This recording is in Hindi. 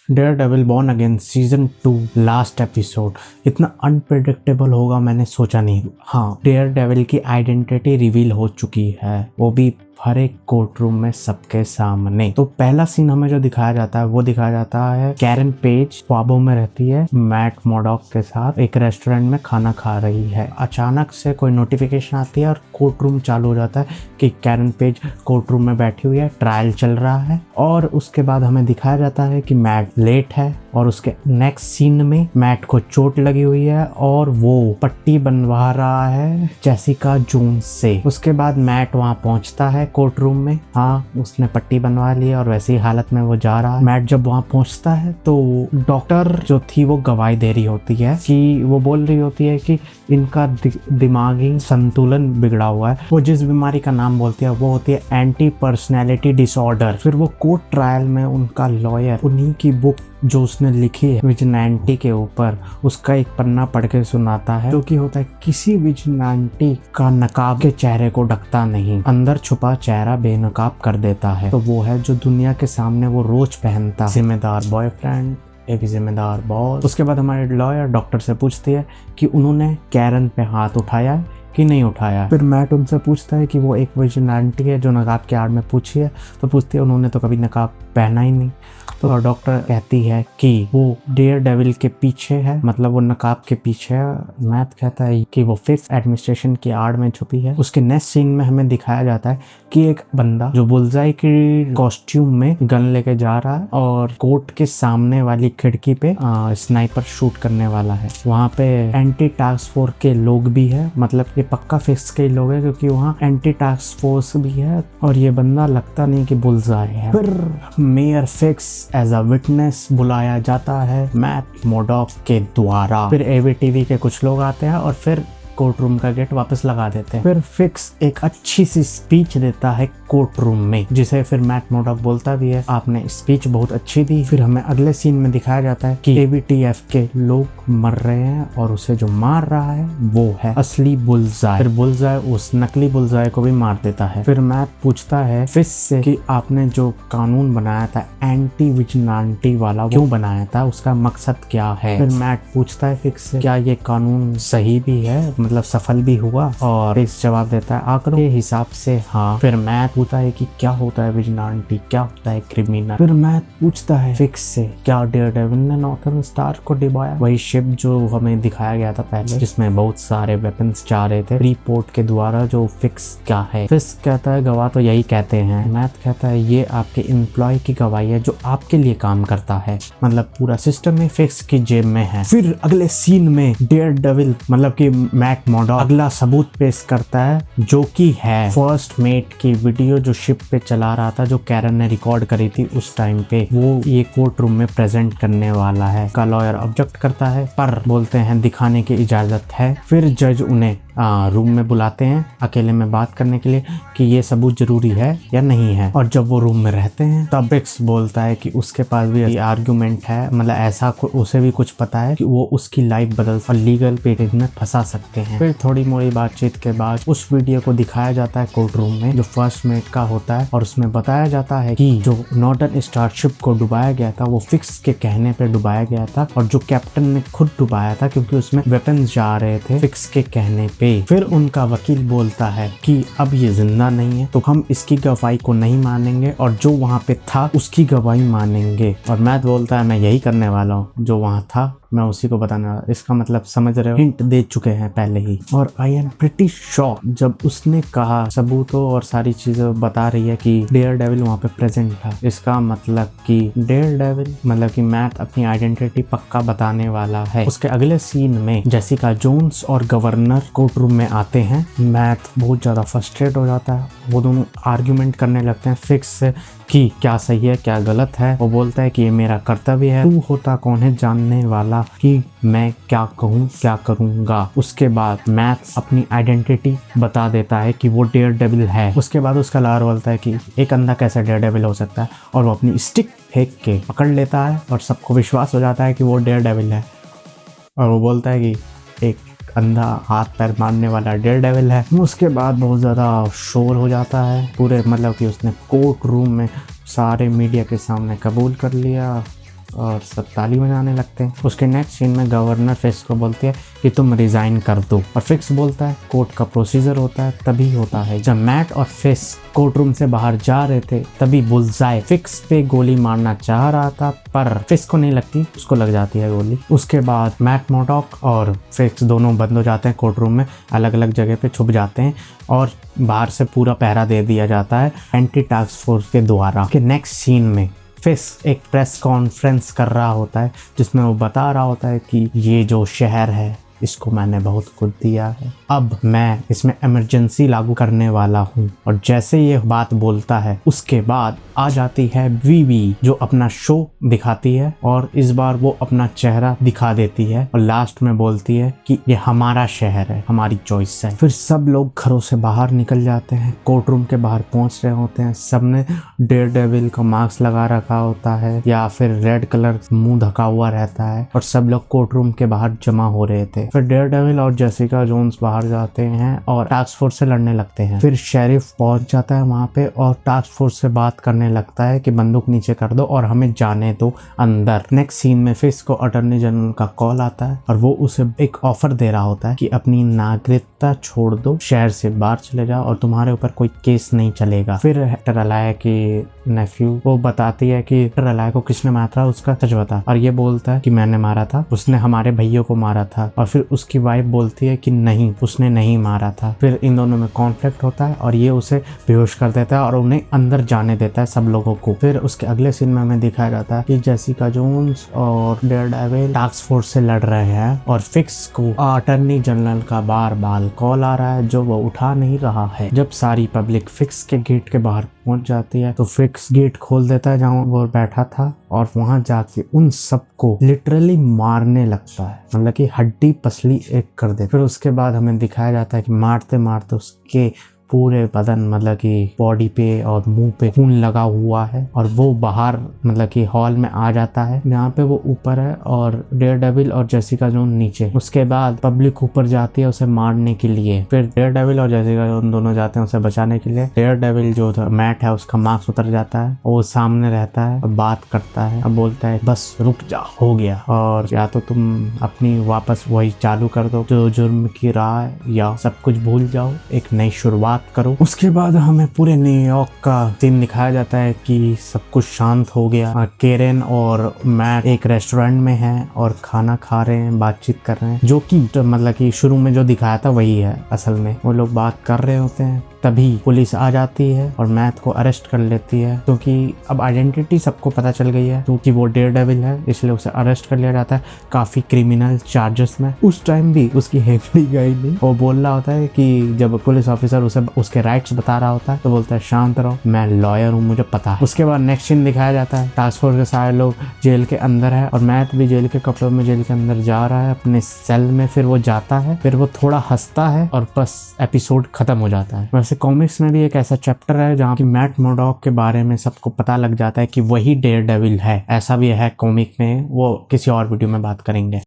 Dare devil born again season 2 last episode इतना अनप्रेडिक्टेबल होगा मैंने सोचा नहीं। हाँ, डेयर डेविल की आइडेंटिटी रिवील हो चुकी है, वो भी हर एक कोर्ट रूम में सबके सामने। तो पहला सीन हमें जो दिखाया जाता है वो दिखाया जाता है कैरन पेज ख्वाबों में रहती है मैट मोडॉक के साथ एक रेस्टोरेंट में खाना खा रही है। अचानक से कोई नोटिफिकेशन आती है और कोर्ट रूम चालू हो जाता है कि कैरन पेज कोर्ट रूम में बैठी हुई है, ट्रायल चल रहा है। और उसके बाद हमें दिखाया जाता है कि मैट लेट है और उसके नेक्स्ट सीन में मैट को चोट लगी हुई है और वो पट्टी बनवा रहा है जेसिका जोन्स से। उसके बाद मैट वहां पहुंचता है कोर्ट रूम में। हाँ, उसने पट्टी बनवा ली और वैसी हालत में वो जा रहा है। मैट जब वहां पहुंचता है तो डॉक्टर जो थी वो गवाही दे रही होती है कि वो बोल रही होती है कि इनका दिमागी संतुलन बिगड़ा हुआ है। वो जिस बीमारी का नाम बोलती है वो होती है एंटी पर्सनैलिटी डिसऑर्डर। फिर वो कोर्ट ट्रायल में उनका लॉयर उन्हीं की बुक जो उसने लिखी है विजिलेंटी के ऊपर, उसका एक पन्ना पढ़ के सुनाता है जो कि होता है किसी विजिलेंटी का नकाब के चेहरे को ढकता नहीं, अंदर छुपा चेहरा बेनकाब कर देता है। तो वो है जो दुनिया के सामने वो रोज पहनता, जिम्मेदार बॉयफ्रेंड, एक जिम्मेदार बॉस। उसके बाद हमारे लॉयर डॉक्टर से पूछती है कि उन्होंने कैरन पे हाथ उठाया है कि नहीं उठाया। फिर मैट उनसे पूछता है कि वो एक विजिलेंटी है जो नकाब के आड़ में पूछी है। तो पूछती है उन्होंने तो कभी नकाब पहना ही नहीं। तो डॉक्टर कहती है कि वो डेयर डेविल के पीछे है, मतलब वो नकाब के पीछे है। मैथ कहता है कि वो फिफ्थ एडमिनिस्ट्रेशन की आड़ में छुपी है। उसके नेक्स्ट सीन में हमें दिखाया जाता है कि एक बंदा जो बुलजाई की कॉस्ट्यूम में गन लेके जा रहा है और कोर्ट के सामने वाली खिड़की पे स्नाइपर शूट करने वाला है। वहाँ पे एंटी टास्क फोर्स के लोग भी है, मतलब ये पक्का फिक्स के लोग है क्योंकि वहाँ एंटी टास्क फोर्स भी है और ये बंदा लगता नहीं कि बुलजाई है। फिर मेयर फिक्स एज अ विटनेस बुलाया जाता है मैट मोडॉक के द्वारा। फिर एवीटीवी के कुछ लोग आते हैं और फिर कोर्ट रूम का गेट वापस लगा देते हैं। फिर फिक्स एक अच्छी सी स्पीच देता है कोर्ट रूम में, जिसे फिर मैट मोडॉक बोलता भी है आपने स्पीच बहुत अच्छी दी। फिर हमें अगले सीन में दिखाया जाता है कि एबीटीएफ के लोग मर रहे हैं और उसे जो मार रहा है वो है असली बुलजाई। फिर बुलजाई उस नकली बुलजाई को भी मार देता है। फिर मैट पूछता है फिक्स से कि आपने जो कानून बनाया था एंटी विजिलेंटी वाला क्यों बनाया था, उसका मकसद क्या है। फिर मैट पूछता है फिक्स से क्या ये कानून सही भी है, मतलब सफल भी हुआ, और फिक्स जवाब देता है आंकड़ों के हिसाब से हाँ। फिर मैथ पूछता है कि क्या होता है विजिलेंटी, क्या होता है क्रिमिनल। फिर मैथ पूछता है फिक्स से क्या डेयर डेविल ने नॉर्थर्न स्टार को डिबाया, वही शिप जो हमें दिखाया गया था पहले जिसमें बहुत सारे वेपन्स जा रहे थे रिपोर्ट के द्वारा, जो फिक्स क्या है। फिक्स कहता है गवाह तो यही कहते हैं। मैथ कहता है ये आपके एम्प्लॉय की गवाही है जो आपके लिए काम करता है, मतलब पूरा सिस्टम में फिक्स की जेब में है। फिर अगले सीन में डेयर डेविल मतलब कि मैट मोडॉक अगला सबूत पेश करता है जो कि है फर्स्ट मेट की वीडियो जो शिप पे चला रहा था, जो कैरन ने रिकॉर्ड करी थी उस टाइम पे, वो ये कोर्ट रूम में प्रेजेंट करने वाला है। का लॉयर ऑब्जेक्ट करता है पर बोलते हैं दिखाने की इजाजत है। फिर जज उन्हें रूम में बुलाते हैं अकेले में बात करने के लिए कि ये सबूत जरूरी है या नहीं है। और जब वो रूम में रहते हैं तब फिक्स बोलता है कि उसके पास भी आर्गुमेंट है, मतलब ऐसा उसे भी कुछ पता है कि वो उसकी लाइफ बदल और लीगल पेरेज में फंसा सकते हैं। फिर थोड़ी मोड़ी बातचीत के बाद उस वीडियो को दिखाया जाता है कोर्ट रूम में जो फर्स्ट मेट का होता है और उसमें बताया जाता है कि जो नॉर्दर्न स्टार शिप को डुबाया गया था वो फिक्स के कहने पे डुबाया गया था और जो कैप्टन ने खुद डुबाया था क्योंकि उसमें वेपन्स जा रहे थे फिक्स के कहने पे। फिर उनका वकील बोलता है कि अब ये जिंदा नहीं है तो हम इसकी गवाही को नहीं मानेंगे और जो वहाँ पे था उसकी गवाही मानेंगे। और मैथ बोलता है मैं यही करने वाला हूँ, जो वहाँ था मैं उसी को बताने वाला। इसका मतलब समझ रहे हो, हिंट दे चुके हैं पहले ही। और आई एम प्रिटी श्योर जब उसने कहा सबूतों और सारी चीजें बता रही है कि डेयर डेविल वहाँ पे प्रेजेंट था, इसका मतलब कि डेयर डेविल मतलब कि मैथ अपनी आइडेंटिटी पक्का बताने वाला है। उसके अगले सीन में जेसिका जोन्स और गवर्नर कोर्ट रूम में आते हैं। मैथ बहुत ज्यादा फ्रस्ट्रेट हो जाता है, वो दोनों आर्ग्यूमेंट करने लगते हैं फिक्स से कि क्या सही है क्या गलत है। वो बोलता है कि ये मेरा कर्तव्य है, तू होता कौन है जानने वाला कि मैं क्या कहूँ क्या करूँगा। उसके बाद मैथ अपनी आइडेंटिटी बता देता है कि वो डेयर डेविल है। उसके बाद उसका लॉयर बोलता है कि एक अंधा कैसे डेयर डेविल हो सकता है, और वो अपनी स्टिक फेंक के पकड़ लेता है और सबको विश्वास हो जाता है कि वो डेयर डेविल है। और वो बोलता है कि एक अंधा हाथ पैर मारने वाला डेयर डेविल है। उसके बाद बहुत ज़्यादा शोर हो जाता है पूरे, मतलब कि उसने कोर्ट रूम में सारे मीडिया के सामने कबूल कर लिया और सब ताली बजाने लगते हैं। उसके नेक्स्ट सीन में गवर्नर फिक्स को बोलती है कि तुम रिजाइन कर दो, और फिक्स बोलता है कोर्ट का प्रोसीजर होता है तभी होता है। जब मैट और फिक्स कोर्ट रूम से बाहर जा रहे थे तभी बुलजाई फिक्स पे गोली मारना चाह रहा था, पर फिक्स को नहीं लगती, उसको लग जाती है गोली। उसके बाद मैट मर्डॉक और फिक्स दोनों बंद हो जाते हैं कोर्ट रूम में, अलग अलग जगह पे छुप जाते हैं और बाहर से पूरा पहरा दे दिया जाता है एंटी टास्क फोर्स के द्वारा। के नेक्स्ट सीन में फिक्स एक प्रेस कॉन्फ्रेंस कर रहा होता है जिसमें वो बता रहा होता है कि ये जो शहर है इसको मैंने बहुत कुछ दिया है, अब मैं इसमें इमरजेंसी लागू करने वाला हूँ। और जैसे ये बात बोलता है उसके बाद आ जाती है वीवी जो अपना शो दिखाती है और इस बार वो अपना चेहरा दिखा देती है और लास्ट में बोलती है कि ये हमारा शहर है, हमारी चॉइस है। फिर सब लोग घरों से बाहर निकल जाते हैं, कोर्ट रूम के बाहर पहुंच रहे होते हैं, सबने डेयरडेविल का मास्क लगा रखा होता है या फिर रेड कलर मुंह ढका हुआ रहता है और सब लोग कोर्ट रूम के बाहर जमा हो रहे थे। फिर डेयरडेविल और जेसिका जोन्स बाहर जाते हैं और टास्क फोर्स से लड़ने लगते हैं। फिर शेरिफ पहुंच जाता है वहां पे और टास्क फोर्स से बात करने लगता है कि बंदूक नीचे कर दो और हमें जाने दो अंदर। नेक्स्ट सीन में फिक्स को अटॉर्नी जनरल का कॉल आता है और वो उसे एक ऑफर दे रहा होता है कि अपनी नागरिकता छोड़ दो, शहर से बाहर चले जाओ और तुम्हारे ऊपर कोई केस नहीं चलेगा। फिर टरलाया की नेफ्यू वो बताती है कि टरलाया को किसने मारा था उसका सच बता, और ये बोलता है कि मैंने मारा था, उसने हमारे भैया को मारा था। और फिर उसकी वाइफ बोलती है कि नहीं उसने नहीं मारा था। फिर इन दोनों में कॉन्फ्लिक्ट होता है और ये उसे बेहोश कर देता है और उन्हें अंदर जाने देता है सब लोगों को। फिर उसके अगले सीन में हमें दिखाया जाता है कि जेसिका जोन्स और डेयरडेविल टास्क फोर्स से लड़ रहे हैं और फिक्स को अटॉर्नी जनरल का बार बार कॉल आ रहा है जो वो उठा नहीं रहा है। जब सारी पब्लिक फिक्स के गेट के बाहर पहुंच जाती है तो फिक्स गेट खोल देता है जहां वो बैठा था और वहां जाके उन सबको लिटरली मारने लगता है, मतलब कि हड्डी पसली एक कर दे। फिर उसके बाद हमें दिखाया जाता है कि मारते मारते उसके पूरे बदन मतलब कि बॉडी पे और मुंह पे खून लगा हुआ है और वो बाहर मतलब कि हॉल में आ जाता है जहाँ पे वो ऊपर है और डेयरडेविल और जेसिका जोन नीचे। उसके बाद पब्लिक ऊपर जाती है उसे मारने के लिए। फिर डेयरडेविल और जेसिका जोन दोनों जाते हैं उसे बचाने के लिए। डेयरडेविल जो मैट है उसका मास्क उतर जाता है, वो सामने रहता है और बात करता है, अब बोलता है बस रुक जा, हो गया, और या तो तुम अपनी वापस वही चालू कर दो जो जुर्म की राह है या सब कुछ भूल जाओ, एक नई शुरुआत करो। उसके बाद हमें पूरे न्यूयॉर्क का सीन दिखाया जाता है कि सब कुछ शांत हो गया। केरेन और मैट एक रेस्टोरेंट में हैं और खाना खा रहे हैं, बातचीत कर रहे हैं, जो कि मतलब कि शुरू में जो दिखाया था वही है। असल में वो लोग बात कर रहे होते हैं तभी पुलिस आ जाती है और मैथ को अरेस्ट कर लेती है क्योंकि अब आइडेंटिटी सबको पता चल गई है क्योंकि वो डेयरडेविल है, इसलिए उसे अरेस्ट कर लिया जाता है काफी क्रिमिनल चार्जेस में। उस टाइम भी उसकी हेफड़ी गई नहीं। वो बोल रहा होता है कि जब पुलिस ऑफिसर उसे उसके राइट्स बता रहा होता है तो बोलता है शांत रहो, मैं लॉयर हूँ, मुझे पता है। उसके बाद नेक्स्ट सीन दिखाया जाता है टास्क फोर्स के सारे लोग जेल के अंदर है और मैथ भी जेल के कपड़ों में जेल के अंदर जा रहा है अपने सेल में। फिर वो जाता है, फिर वो थोड़ा हंसता है और बस एपिसोड खत्म हो जाता है। वैसे कॉमिक्स में भी एक ऐसा चैप्टर है जहाँ की मैट मर्डॉक के बारे में सबको पता लग जाता है कि वही डेयरडेविल है, ऐसा भी है कॉमिक में, वो किसी और वीडियो में बात करेंगे।